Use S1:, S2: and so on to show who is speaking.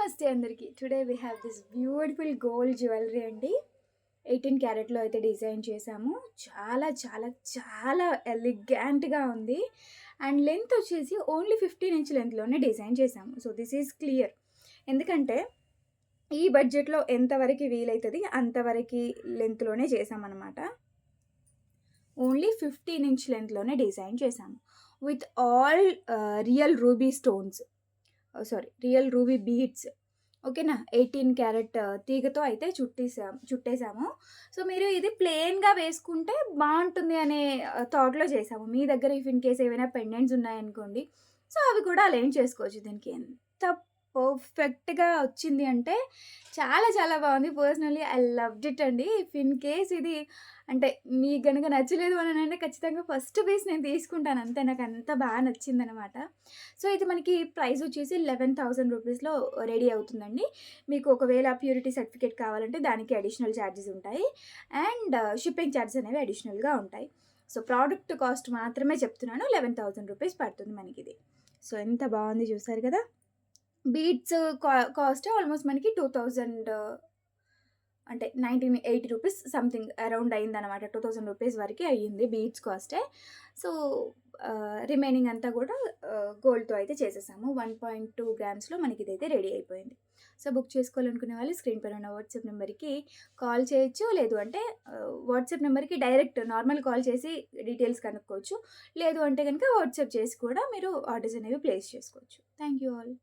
S1: నమస్తే అందరికీ. Today we have this beautiful gold jewellery అండి. 18 క్యారెట్‌లో అయితే డిజైన్ చేశాము. చాలా చాలా చాలా ఎలిగాంట్‌గా ఉంది. అండ్ లెంత్ వచ్చేసి ఓన్లీ 15 ఇంచ్ లెంత్‌లోనే డిజైన్ చేశాము. So, this is clear. ఎందుకంటే ఈ బడ్జెట్‌లో ఎంతవరకి వీలైతది అంతవరకి లెంత్‌లోనే చేశామనమాట. ఓన్లీ 15 ఇంచ్ లెంత్‌లోనే డిజైన్ చేశాము. With all real ruby stones. Real ruby beads. ఓకేనా? 18 క్యారెట్ తీగతో అయితే చుట్టేసాము. సో, మీరు ఇది ప్లెయిన్‌గా వేసుకుంటే బావుంటుంది అనే థాట్‌లో చేసాము. మీ దగ్గర ఇఫ్ ఇన్ కేస్ ఏవైనా పెండెంట్స్ ఉన్నాయనుకోండి, సో, అవి కూడా అలైన్ చేసుకోవచ్చు. దీనికి ఎంత పర్ఫెక్ట్‌గా వచ్చింది అంటే చాలా చాలా బావుంది. పర్సనల్లీ ఐ లవ్డ్ ఇట్ అండి. ఇఫ్ ఇన్ కేస్ ఇది అంటే మీకు గనుక నచ్చలేదు అనంటే ఖచ్చితంగా ఫస్ట్ పీస్ నేను తీసుకుంటాను అంతే. నాకంత బాగా నచ్చిందనమాట. సో, ఇది మనకి ప్రైస్ వచ్చేసి 11,000 రూపీస్‌లో రెడీ అవుతుందండి. మీకు ఒకవేళ ప్యూరిటీ సర్టిఫికేట్ కావాలంటే దానికి అడిషనల్ చార్జెస్ ఉంటాయి. అండ్ షిప్పింగ్ చార్జెస్ అనేవి అడిషనల్‌గా ఉంటాయి. సో, ప్రోడక్ట్ కాస్ట్ మాత్రమే చెప్తున్నాను. 11,000 రూపీస్ పడుతుంది మనకిది. సో, ఎంత బావుంది చూసారు కదా! బీడ్స్ కాస్ట్ ఆల్మోస్ట్ మనకి 2000 అంటే 1980 రూపీస్ సంథింగ్ అరౌండ్ అయిందనమాట. 2000 రూపీస్ వరకే అయ్యింది బీడ్స్ కాస్టే. సో, రిమైనింగ్ అంతా కూడా గోల్డ్‌తో అయితే చేసేసాము. 1.2 గ్రామ్స్‌లో మనకిదైతే రెడీ అయిపోయింది. సో, బుక్ చేసుకోవాలనుకునే వాళ్ళు స్క్రీన్ పైన ఉన్న వాట్సాప్ నెంబర్‌కి కాల్ చేయొచ్చు. లేదు అంటే వాట్సాప్ నెంబర్‌కి డైరెక్ట్ నార్మల్ కాల్ చేసి డీటెయిల్స్ కనుక్కోవచ్చు. లేదు అంటే గనుక వాట్సాప్ చేసి కూడా మీరు ఆర్డర్స్ అనేవి ప్లేస్ చేసుకోవచ్చు. Thank you all.